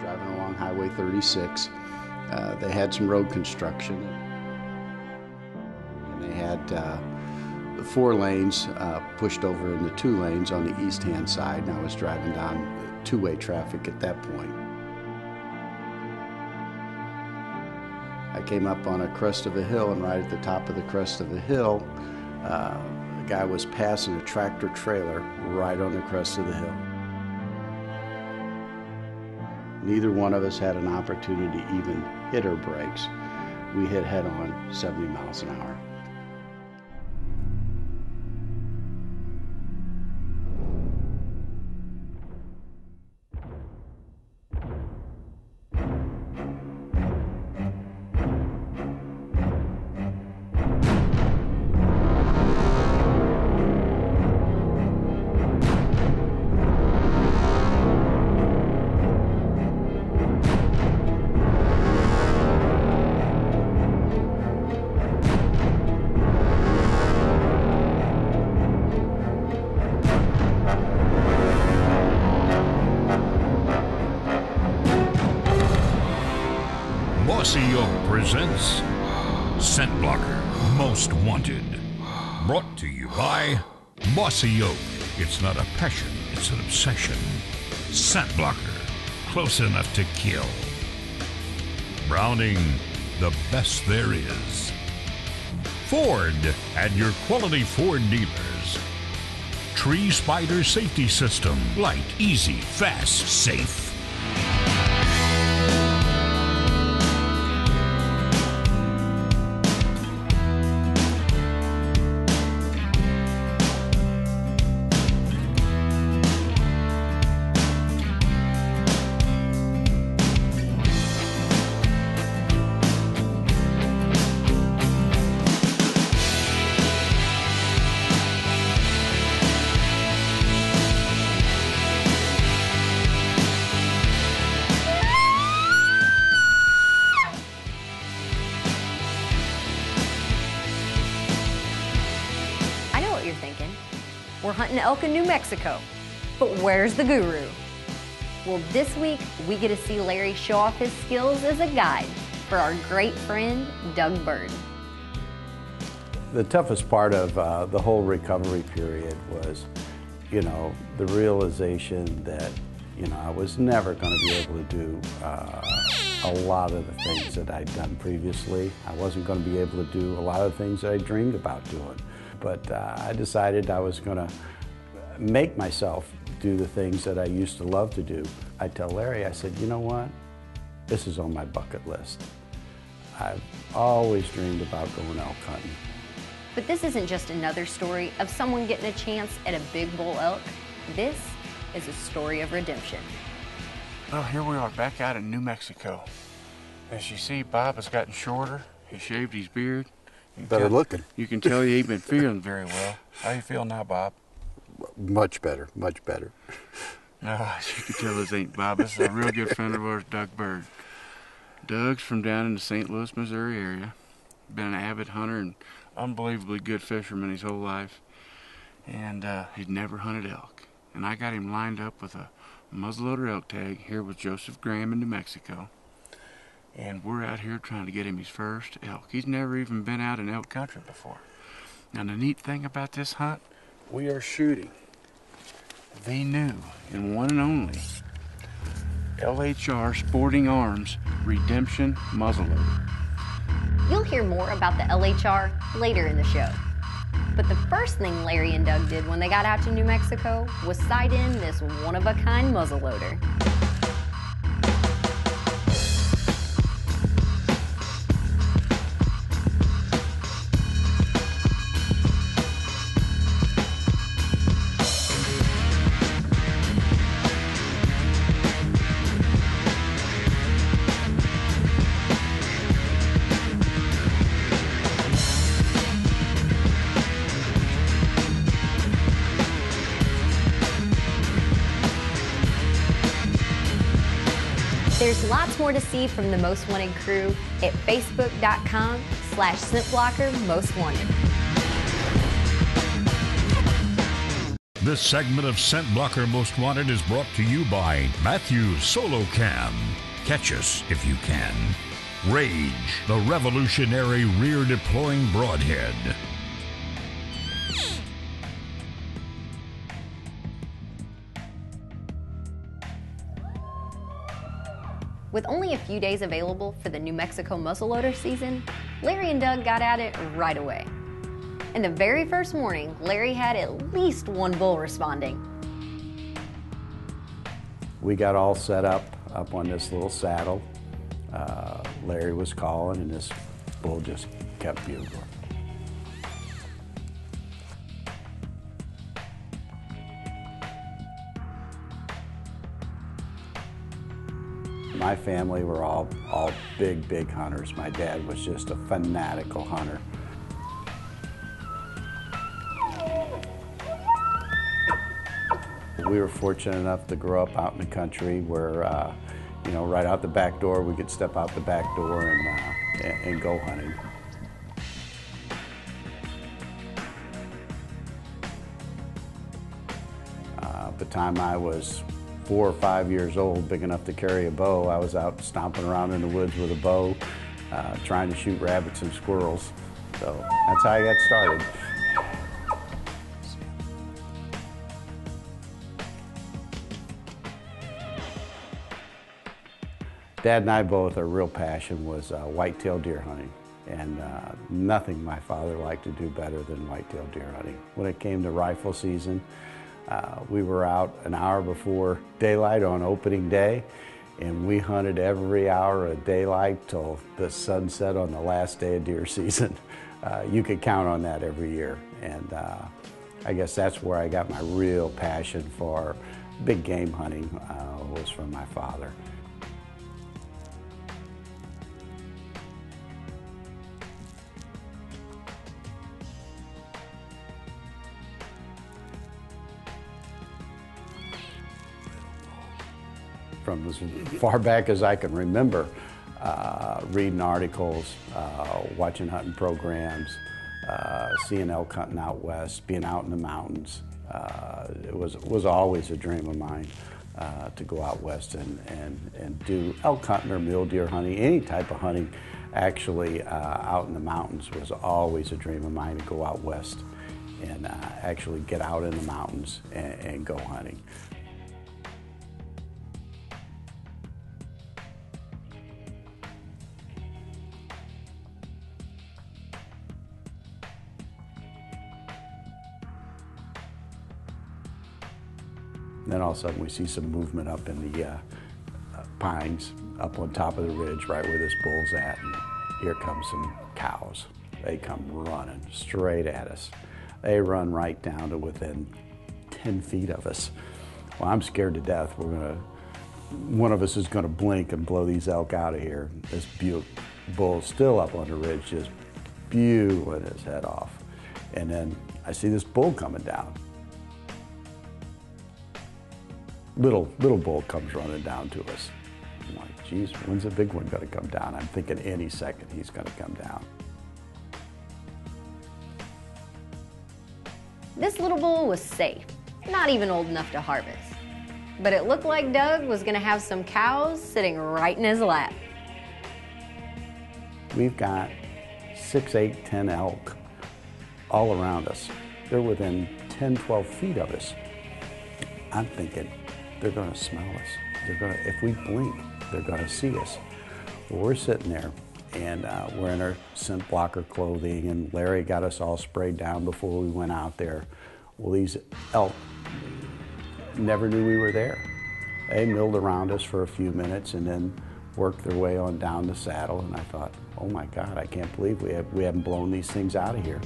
driving along Highway 36. They had some road construction, and they had the 4 lanes pushed over into 2 lanes on the east-hand side, and I was driving down two-way traffic at that point. I came up on a crest of a hill, and right at the top of the crest of the hill, a guy was passing a tractor trailer right on the crest of the hill. Neither one of us had an opportunity to even hit our brakes. We hit head-on 70 miles an hour. Presents ScentBlocker Most Wanted. Brought to you by Mossy Oak. It's not a passion, it's an obsession. ScentBlocker, close enough to kill. Browning, the best there is. Ford and your quality Ford dealers. Tree Spider Safety System. Light, easy, fast, safe. We're hunting elk in New Mexico, but where's the guru? Well, this week we get to see Larry show off his skills as a guide for our great friend, Doug Byrd. The toughest part of the whole recovery period was, the realization that, I was never going to be able to do a lot of the things that I'd done previously. I wasn't going to be able to do a lot of the things that I dreamed about doing. But I decided I was going to make myself do the things that I used to love to do. I tell Larry, I said, you know what? This is on my bucket list. I've always dreamed about going elk hunting. But this isn't just another story of someone getting a chance at a big bull elk. This is a story of redemption. Well, here we are back out in New Mexico. As you see, Bob has gotten shorter. He shaved his beard. Better looking. You can tell he ain't been feeling very well. How you feel now, Bob? Much better, much better. You can tell this ain't Bob. This is a real good friend of ours, Doug Byrd. Doug's from down in the St. Louis, Missouri area. Been an avid hunter and unbelievably good fisherman his whole life. And he'd never hunted elk. And I got him lined up with a muzzleloader elk tag here with Joseph Graham in New Mexico. And we're out here trying to get him his first elk. He's never even been out in elk country before. Now the neat thing about this hunt, we are shooting the new and one and only LHR Sporting Arms Redemption Muzzleloader. You'll hear more about the LHR later in the show. But the first thing Larry and Doug did when they got out to New Mexico was sight in this one-of-a-kind muzzleloader. There's lots more to see from the Most Wanted crew at facebook.com/ScentBlocker Most Wanted. This segment of ScentBlocker Most Wanted is brought to you by Matthews Solo Cam. Catch us if you can. Rage, the revolutionary rear deploying broadhead. With only a few days available for the New Mexico muzzleloader season, Larry and Doug got at it right away. And the very first morning, Larry had at least one bull responding. We got all set up on this little saddle. Larry was calling and this bull just kept bugling. My family were all big hunters. My dad was just a fanatical hunter. We were fortunate enough to grow up out in the country where, you know, right out the back door, we could step out the back door and go hunting. By the time I was 4 or 5 years old, big enough to carry a bow, I was out stomping around in the woods with a bow, trying to shoot rabbits and squirrels. So that's how I got started. Dad and I both, our real passion was whitetail deer hunting. And nothing my father liked to do better than whitetail deer hunting. When it came to rifle season, we were out an hour before daylight on opening day, and we hunted every hour of daylight till the sunset on the last day of deer season. You could count on that every year. And I guess that's where I got my real passion for big game hunting, was from my father. From as far back as I can remember, reading articles, watching hunting programs, seeing elk hunting out west, being out in the mountains. It was always a dream of mine to go out west and do elk hunting or mule deer hunting, any type of hunting. Actually, out in the mountains was always a dream of mine to go out west and actually get out in the mountains and go hunting. Then all of a sudden we see some movement up in the pines, up on top of the ridge, right where this bull's at. And here comes some cows. They come running straight at us. They run right down to within 10 feet of us. Well, I'm scared to death. One of us is gonna blink and blow these elk out of here. This bull's still up on the ridge, just bugling his head off. And then I see this bull coming down. Little bull comes running down to us. I'm like, geez, when's the big one gonna come down? I'm thinking any second he's gonna come down. This little bull was safe, not even old enough to harvest. But it looked like Doug was gonna have some cows sitting right in his lap. We've got 6, 8, 10 elk all around us. They're within 10, 12 feet of us. I'm thinking, they're gonna smell us. If we blink, they're gonna see us. Well, we're sitting there and we're in our ScentBlocker clothing, and Larry got us all sprayed down before we went out there. Well, these elk never knew we were there. They milled around us for a few minutes and then worked their way on down the saddle, and I thought, oh my God, I can't believe we haven't blown these things out of here.